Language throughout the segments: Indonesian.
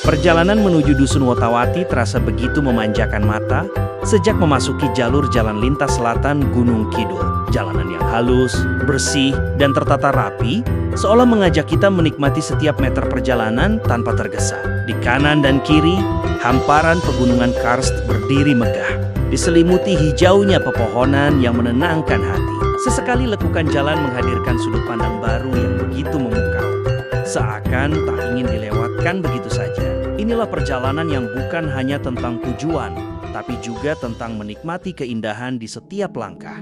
Perjalanan menuju Dusun Wotawati terasa begitu memanjakan mata sejak memasuki jalur jalan lintas selatan Gunung Kidul. Jalanan yang halus, bersih, dan tertata rapi seolah mengajak kita menikmati setiap meter perjalanan tanpa tergesa. Di kanan dan kiri, hamparan pegunungan karst berdiri megah, diselimuti hijaunya pepohonan yang menenangkan hati. Sesekali lekukan jalan menghadirkan sudut pandang baru yang begitu memukau, seakan tak ingin dilewatkan begitu saja. Inilah perjalanan yang bukan hanya tentang tujuan, tapi juga tentang menikmati keindahan di setiap langkah.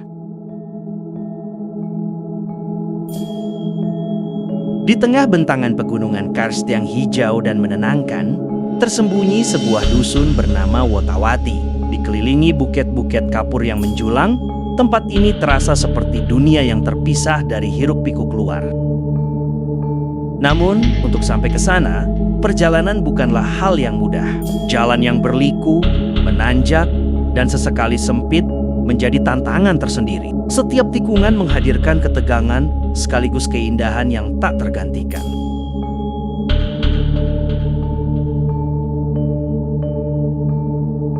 Di tengah bentangan pegunungan karst yang hijau dan menenangkan, tersembunyi sebuah dusun bernama Wotawati. Dikelilingi bukit-bukit kapur yang menjulang, tempat ini terasa seperti dunia yang terpisah dari hiruk-pikuk luar. Namun, untuk sampai ke sana, perjalanan bukanlah hal yang mudah. Jalan yang berliku, menanjak, dan sesekali sempit menjadi tantangan tersendiri. Setiap tikungan menghadirkan ketegangan sekaligus keindahan yang tak tergantikan.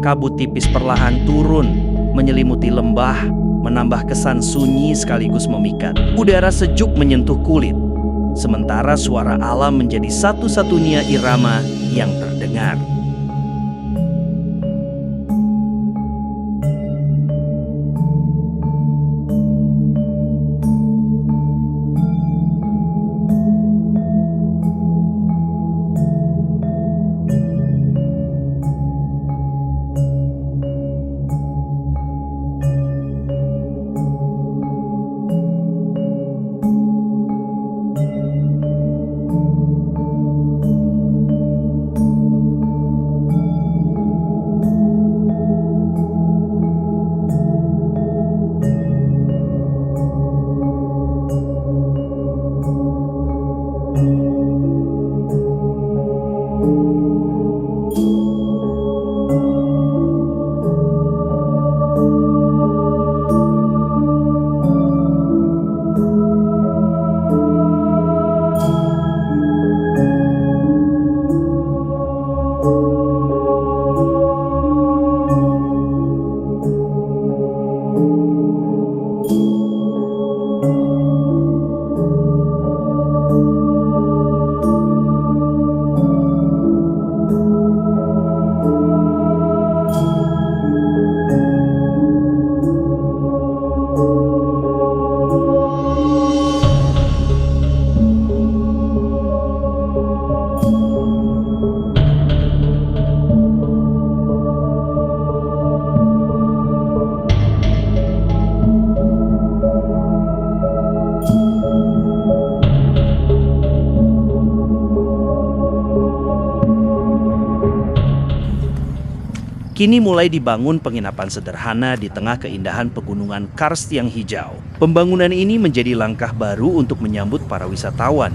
Kabut tipis perlahan turun, menyelimuti lembah, menambah kesan sunyi sekaligus memikat. Udara sejuk menyentuh kulit, sementara suara alam menjadi satu-satunya irama yang terdengar. Kini mulai dibangun penginapan sederhana di tengah keindahan pegunungan karst yang hijau. Pembangunan ini menjadi langkah baru untuk menyambut para wisatawan,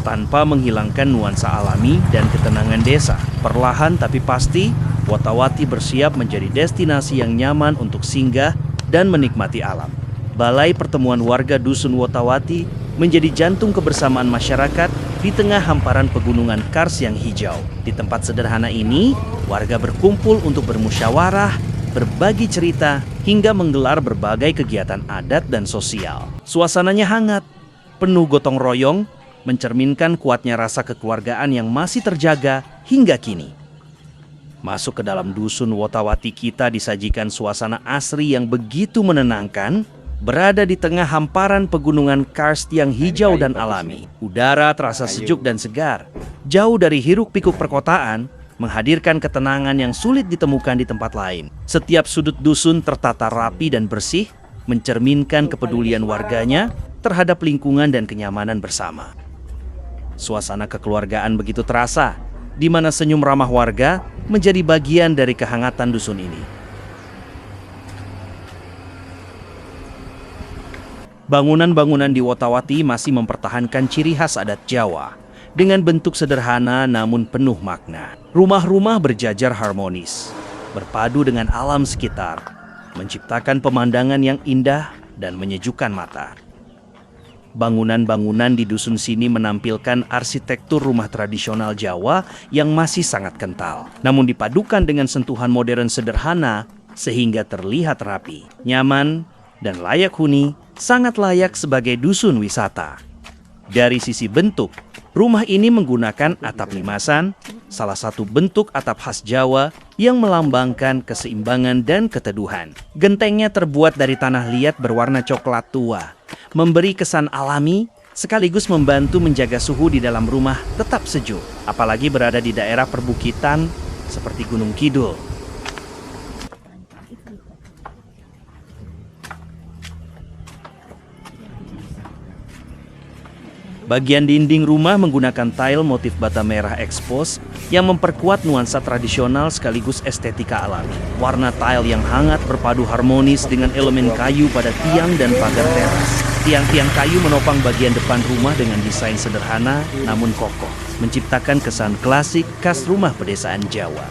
tanpa menghilangkan nuansa alami dan ketenangan desa. Perlahan tapi pasti, Wotawati bersiap menjadi destinasi yang nyaman untuk singgah dan menikmati alam. Balai pertemuan warga Dusun Wotawati menjadi jantung kebersamaan masyarakat di tengah hamparan pegunungan karst yang hijau. Di tempat sederhana ini, warga berkumpul untuk bermusyawarah, berbagi cerita, hingga menggelar berbagai kegiatan adat dan sosial. Suasananya hangat, penuh gotong royong, mencerminkan kuatnya rasa kekeluargaan yang masih terjaga hingga kini. Masuk ke dalam Dusun Wotawati kita disajikan suasana asri yang begitu menenangkan, berada di tengah hamparan pegunungan karst yang hijau dan alami. Udara terasa sejuk dan segar, jauh dari hiruk-pikuk perkotaan, menghadirkan ketenangan yang sulit ditemukan di tempat lain. Setiap sudut dusun tertata rapi dan bersih, mencerminkan kepedulian warganya terhadap lingkungan dan kenyamanan bersama. Suasana kekeluargaan begitu terasa, di mana senyum ramah warga menjadi bagian dari kehangatan dusun ini. Bangunan-bangunan di Wotawati masih mempertahankan ciri khas adat Jawa dengan bentuk sederhana namun penuh makna. Rumah-rumah berjajar harmonis, berpadu dengan alam sekitar, menciptakan pemandangan yang indah dan menyejukkan mata. Bangunan-bangunan di dusun sini menampilkan arsitektur rumah tradisional Jawa yang masih sangat kental. Namun dipadukan dengan sentuhan modern sederhana sehingga terlihat rapi, nyaman, dan layak huni, sangat layak sebagai dusun wisata. Dari sisi bentuk, rumah ini menggunakan atap limasan, salah satu bentuk atap khas Jawa yang melambangkan keseimbangan dan keteduhan. Gentengnya terbuat dari tanah liat berwarna coklat tua, memberi kesan alami sekaligus membantu menjaga suhu di dalam rumah tetap sejuk, apalagi berada di daerah perbukitan seperti Gunung Kidul. Bagian dinding rumah menggunakan tile motif bata merah expose yang memperkuat nuansa tradisional sekaligus estetika alami. Warna tile yang hangat berpadu harmonis dengan elemen kayu pada tiang dan pagar teras. Tiang-tiang kayu menopang bagian depan rumah dengan desain sederhana namun kokoh, menciptakan kesan klasik khas rumah pedesaan Jawa.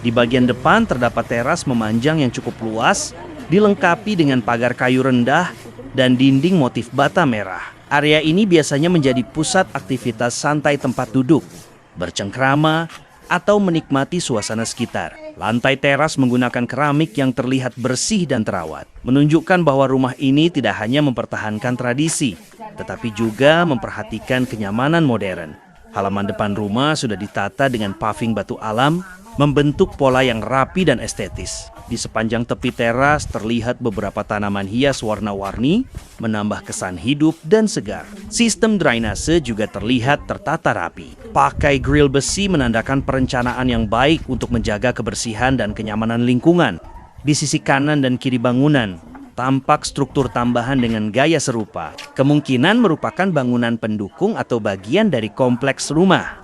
Di bagian depan terdapat teras memanjang yang cukup luas, dilengkapi dengan pagar kayu rendah dan dinding motif bata merah. Area ini biasanya menjadi pusat aktivitas santai tempat duduk, bercengkrama, atau menikmati suasana sekitar. Lantai teras menggunakan keramik yang terlihat bersih dan terawat, menunjukkan bahwa rumah ini tidak hanya mempertahankan tradisi, tetapi juga memperhatikan kenyamanan modern. Halaman depan rumah sudah ditata dengan paving batu alam, membentuk pola yang rapi dan estetis. Di sepanjang tepi teras terlihat beberapa tanaman hias warna-warni, menambah kesan hidup dan segar. Sistem drainase juga terlihat tertata rapi. Pakai grill besi menandakan perencanaan yang baik untuk menjaga kebersihan dan kenyamanan lingkungan. Di sisi kanan dan kiri bangunan, tampak struktur tambahan dengan gaya serupa. Kemungkinan merupakan bangunan pendukung atau bagian dari kompleks rumah.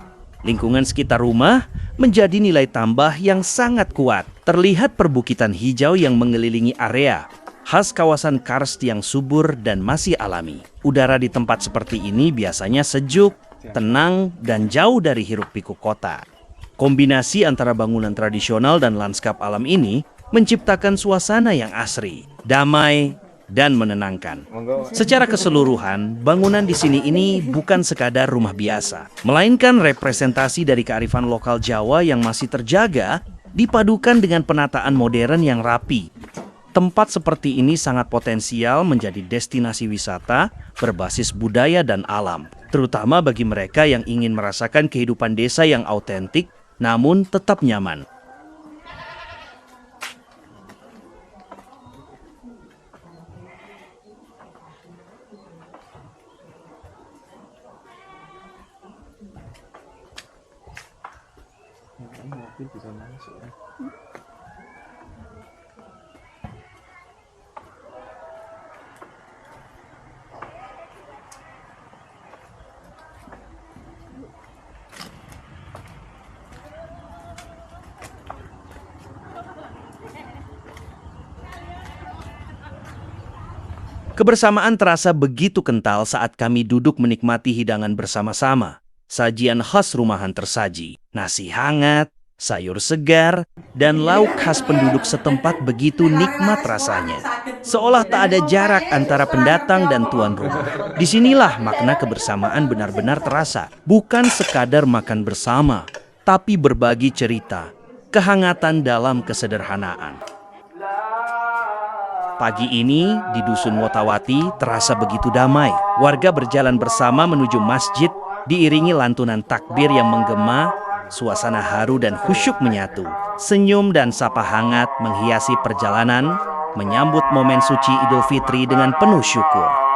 Lingkungan sekitar rumah menjadi nilai tambah yang sangat kuat. Terlihat perbukitan hijau yang mengelilingi area, khas kawasan karst yang subur dan masih alami. Udara di tempat seperti ini biasanya sejuk, tenang, dan jauh dari hiruk-pikuk kota. Kombinasi antara bangunan tradisional dan lanskap alam ini menciptakan suasana yang asri, damai, dan menenangkan. Secara keseluruhan, bangunan di sini ini bukan sekadar rumah biasa, melainkan representasi dari kearifan lokal Jawa yang masih terjaga, dipadukan dengan penataan modern yang rapi. Tempat seperti ini sangat potensial menjadi destinasi wisata berbasis budaya dan alam, terutama bagi mereka yang ingin merasakan kehidupan desa yang autentik namun tetap nyaman. Mobil bisa masuk ya. Kebersamaan terasa begitu kental saat kami duduk menikmati hidangan bersama-sama. Sajian khas rumahan tersaji, nasi hangat, sayur segar, dan lauk khas penduduk setempat begitu nikmat rasanya. Seolah tak ada jarak antara pendatang dan tuan rumah. Disinilah makna kebersamaan benar-benar terasa. Bukan sekadar makan bersama, tapi berbagi cerita, kehangatan dalam kesederhanaan. Pagi ini di Dusun Wotawati terasa begitu damai. Warga berjalan bersama menuju masjid, diiringi lantunan takbir yang menggema, suasana haru dan khusyuk menyatu. Senyum dan sapa hangat menghiasi perjalanan, menyambut momen suci Idul Fitri dengan penuh syukur.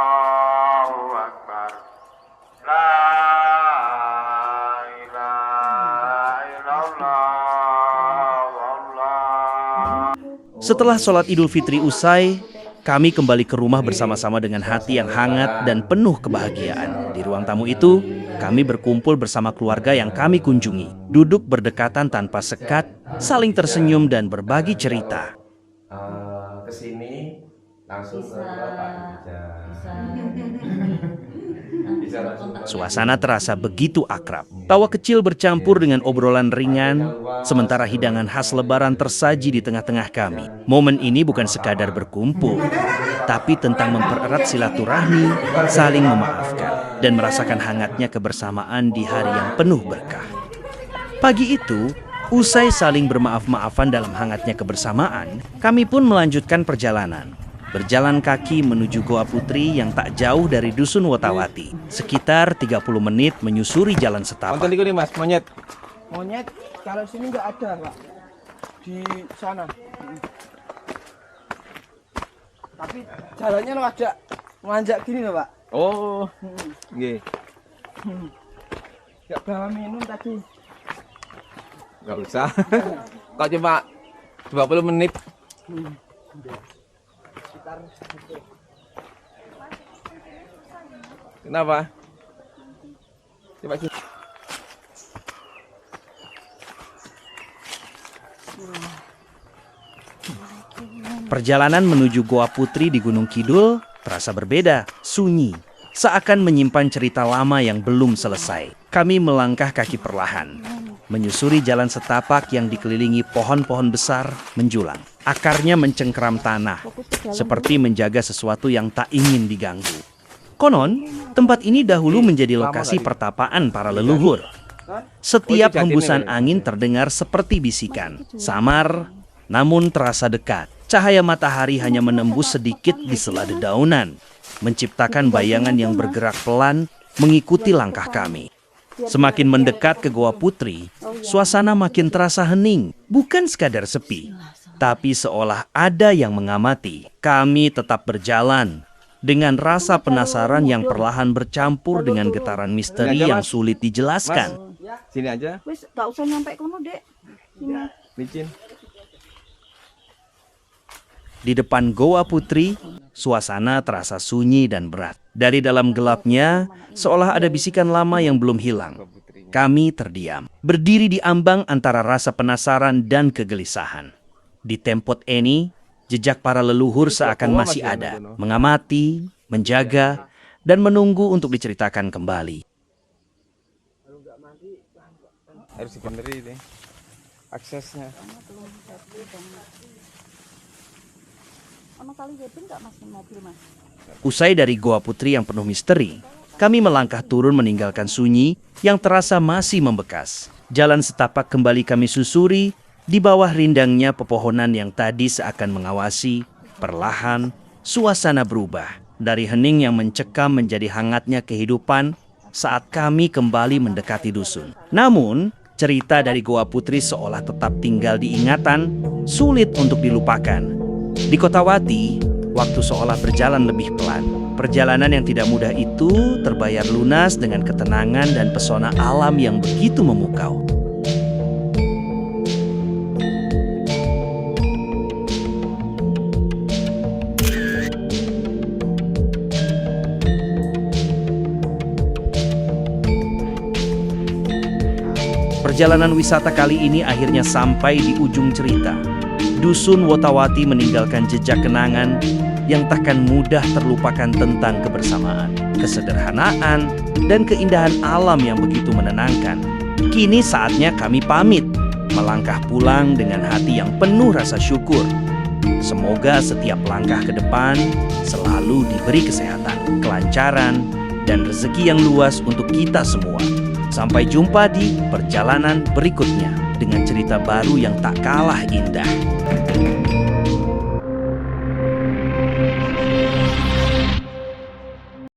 Setelah sholat Idul Fitri usai, kami kembali ke rumah bersama-sama dengan hati yang hangat dan penuh kebahagiaan. Di ruang tamu itu, kami berkumpul bersama keluarga yang kami kunjungi. Duduk berdekatan tanpa sekat, saling tersenyum dan berbagi cerita. Kesini langsung ke Pak Suasana terasa begitu akrab. Tawa kecil bercampur dengan obrolan ringan, sementara hidangan khas Lebaran tersaji di tengah-tengah kami. Momen ini bukan sekadar berkumpul, tapi tentang mempererat silaturahmi, saling memaafkan, dan merasakan hangatnya kebersamaan di hari yang penuh berkah. Pagi itu, usai saling bermaaf-maafan dalam hangatnya kebersamaan, kami pun melanjutkan perjalanan. Berjalan kaki menuju Goa Putri yang tak jauh dari Dusun Wotawati. Sekitar 30 menit menyusuri jalan setapak. Konten ini mas, monyet. Monyet kalau sini nggak ada Pak, di sana. Tapi jalannya lo ada manjak gini loh Pak. Oh, nggih. Nggak bawa minum tadi. Nggak usah. Kok cuma 20 menit. Kenapa? Coba sini. Perjalanan menuju Goa Putri di Gunung Kidul terasa berbeda, sunyi. Seakan menyimpan cerita lama yang belum selesai. Kami melangkah kaki perlahan, menyusuri jalan setapak yang dikelilingi pohon-pohon besar menjulang. Akarnya mencengkeram tanah, seperti menjaga sesuatu yang tak ingin diganggu. Konon, tempat ini dahulu menjadi lokasi pertapaan para leluhur. Setiap hembusan angin terdengar seperti bisikan, samar namun terasa dekat. Cahaya matahari hanya menembus sedikit di sela dedaunan, menciptakan bayangan yang bergerak pelan mengikuti langkah kami. Semakin mendekat ke Goa Putri, suasana makin terasa hening, bukan sekadar sepi, tapi seolah ada yang mengamati. Kami tetap berjalan dengan rasa penasaran yang perlahan bercampur dengan getaran misteri yang sulit dijelaskan. Sini aja. Wis gak usah nyampe kono, Dek. Sini. Licin. Di depan Goa Putri, suasana terasa sunyi dan berat. Dari dalam gelapnya, seolah ada bisikan lama yang belum hilang. Kami terdiam, berdiri di ambang antara rasa penasaran dan kegelisahan. Di tempat ini, jejak para leluhur seakan masih ada, mengamati, menjaga, dan menunggu untuk diceritakan kembali. Harus diberi ini aksesnya. Usai dari Goa Putri yang penuh misteri, kami melangkah turun meninggalkan sunyi yang terasa masih membekas. Jalan setapak kembali kami susuri, di bawah rindangnya pepohonan yang tadi seakan mengawasi. Perlahan, suasana berubah. Dari hening yang mencekam menjadi hangatnya kehidupan saat kami kembali mendekati dusun. Namun, cerita dari Goa Putri seolah tetap tinggal di ingatan, sulit untuk dilupakan. Di Kotawati, waktu seolah berjalan lebih pelan. Perjalanan yang tidak mudah itu terbayar lunas dengan ketenangan dan pesona alam yang begitu memukau. Perjalanan wisata kali ini akhirnya sampai di ujung cerita. Dusun Wotawati meninggalkan jejak kenangan yang takkan mudah terlupakan tentang kebersamaan, kesederhanaan, dan keindahan alam yang begitu menenangkan. Kini saatnya kami pamit, melangkah pulang dengan hati yang penuh rasa syukur. Semoga setiap langkah ke depan selalu diberi kesehatan, kelancaran, dan rezeki yang luas untuk kita semua. Sampai jumpa di perjalanan berikutnya dengan cerita baru yang tak kalah indah.